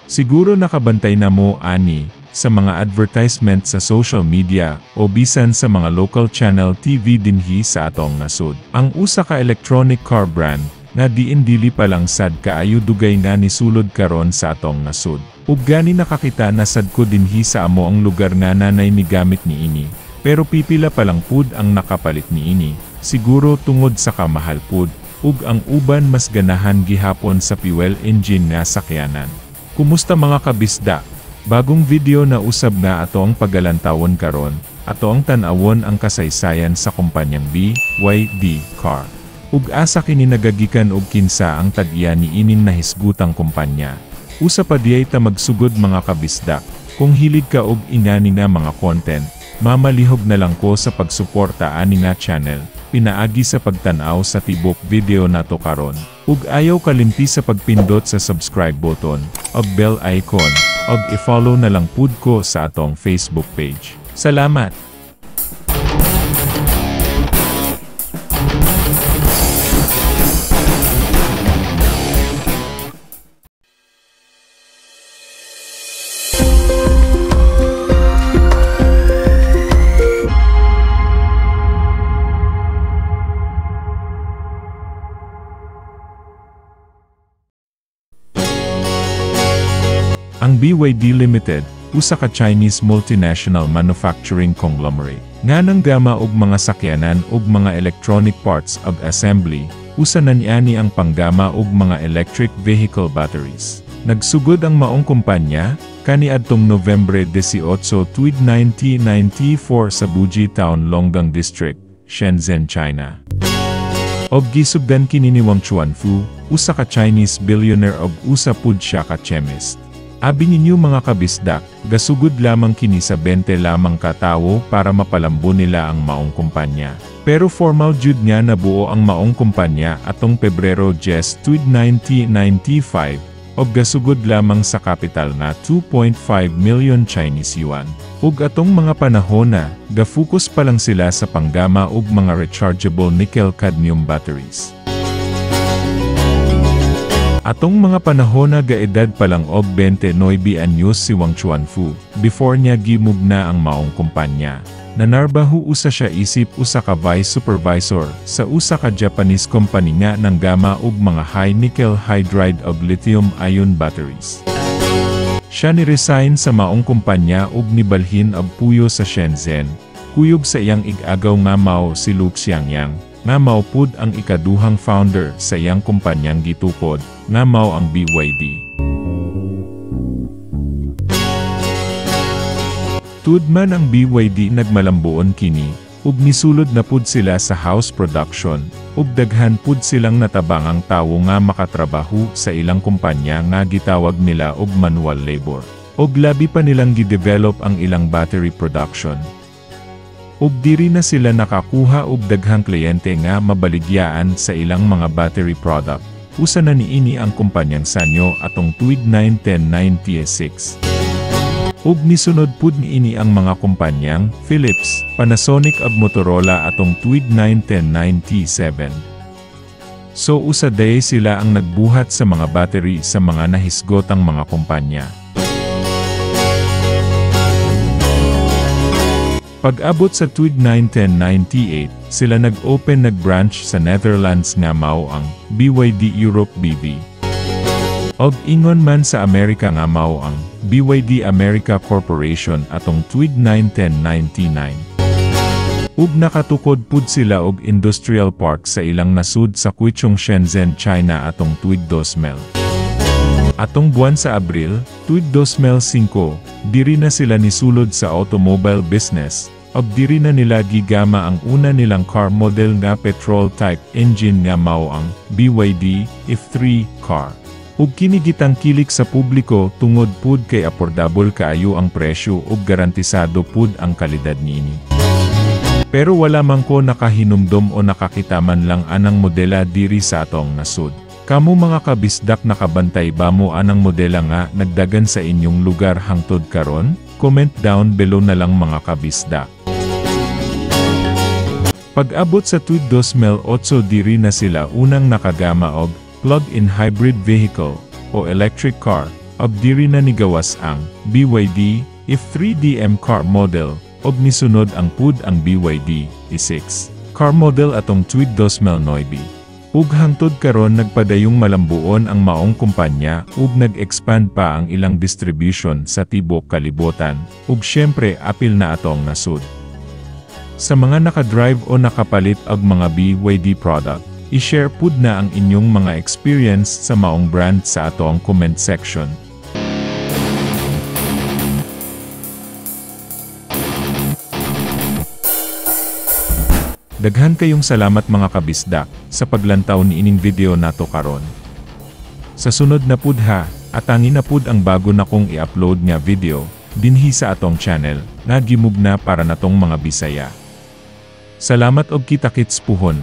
Siguro nakabantay na mo ani sa mga advertisement sa social media o bisan sa mga local channel TV dinhi sa atong nasud. Ang usa ka electronic car brand nga diin dili pa lang sad kaayo dugay nga nisulod karon sa atong nasud. Ug gani nakakita na sad ko dinhi sa amo ang lugar nga nanay ni gamit niini. Pero pipila pa lang pud ang nakapalit niini. Siguro tungod sa kamahal pud ug ang uban mas ganahan gihapon sa fuel engine nga sakyanan. Kumusta mga kabisda? Bagong video na usab na ato ang pagalantawon karon, ato ang tan-awon ang kasaysayan sa kumpanyang BYD Car. Ug asa kini nagagikan og kinsa ang tag-iya niining nahisgutang kumpanya. Usa pa diay ta magsugod mga kabisda, kung hilig ka og inani nga mga content, mamalihog na lang ko sa pagsuporta ani nga channel. Pinaagi sa pagtanaw sa tibok video nato karon. Ug ayaw kalimti sa pagpindot sa subscribe button, ug bell icon, ug i-follow na lang pud ko sa atong Facebook page. Salamat! Ang BYD Limited, usa ka Chinese multinational manufacturing conglomerate, nga nang gama og mga sakyanan ug mga electronic parts ug assembly, usa na niani ang panggama og mga electric vehicle batteries. Nagsugod ang maong kumpanya, kaniadtong Nobyembre 18 tuig 1994 sa Buji Town, Longgang District, Shenzhen, China. Og gisugdan kini ni Wang Chuanfu, usa ka Chinese billionaire og usa pud siya ka chemist. Abi ninyo mga kabisdak, gasugod lamang kini sa 20 lamang katawo para mapalambo nila ang maong kumpanya. Pero formal jud nga nabuo ang maong kumpanya atong Pebrero 10 tuig 1995, og gasugod lamang sa kapital nga 2.5 million Chinese yuan. Ug atong mga panahon na, ga-focus pa lang sila sa panggama og mga rechargeable nickel-cadmium batteries. Atong mga panahon na gaedad pa lang og 29 anyos si Wang Chuanfu, before niya gimugna ang maong kumpanya. Nanarbaho usa siya isip usa ka vice supervisor sa usa ka Japanese company nga nang gama og mga high nickel hydride og lithium-ion batteries. Siya ni-resign sa maong kumpanya ug nibalhin og puyo sa Shenzhen, kuyog sa iyang ig-agaw nga mao si Lu Xiangyang, nga mao pud ang ikaduhang founder sa iyang kumpanyang gitukod, nga mao ang BYD. Tudman ang BYD nagmalambuon kini, ug nisulod na pud sila sa house production, ug daghan pud silang natabangang tawo nga makatrabaho sa ilang kumpanya nga gitawag nila og manual labor. Ug labi pa nilang gidevelop ang ilang battery production. Ug diri na sila nakakuha og daghang kliyente nga mabaligyaan sa ilang mga battery product. Usa na niini ang kumpanyang Sanyo atong tuig 1996. Ug nisunod pud niini ang mga kumpanyang Philips, Panasonic ug Motorola atong tuig 1997. So usa day sila ang nagbuhat sa mga battery sa mga nahisgotang mga kumpanya. Pag-abot sa tuig 1998, sila nag-branch sa Netherlands nga mao ang BYD Europe BV. Og ingon man sa Amerika nga mao ang BYD America Corporation atong tuig 1999. Ug nakatukod pud sila og industrial park sa ilang nasud sa Quichong, Shenzhen, China atong tuig 2000. Atong buwan sa Abril, tuig 2005, diri na sila nisulod sa automobile business, ug diri na nila gigama ang una nilang car model nga petrol type engine nga mao ang BYD F3 car. Ug kini gitangkilik sa publiko tungod pud kay affordable kaayo ang presyo ug garantisado pud ang kalidad niini. Pero wala man ko nakahinumdom o nakakita man lang anang modela diri sa atong nasud. Kamu mga kabisdak nakabantay ba mo anang modela nga nagdagan sa inyong lugar hangtod karon? Comment down below na lang mga kabisdak. Pag-abot sa tuig 2008 diri na sila unang nakagama og plug-in hybrid vehicle o electric car Abdiri na nigawas ang BYD if 3DM car model, og nisunod ang pud ang BYD E6 car model atong tuig 2009. Ug hangtod karon nagpadayong malambuon ang maong kumpanya ug nag-expand pa ang ilang distribution sa tibok kalibutan, ug syempre apil na atong nasud. Sa mga nakadrive o nakapalit og mga BYD product, i-share pud na ang inyong mga experience sa maong brand sa atong comment section. Daghan kayong salamat mga kabisdak sa paglantaw ni ining video nato karon. Sa sunod na pud ha, atangin na pud ang bago na kong i-upload nga video dinhi sa atong channel nga gimugna para natong mga Bisaya. Salamat og kita-kits puhon.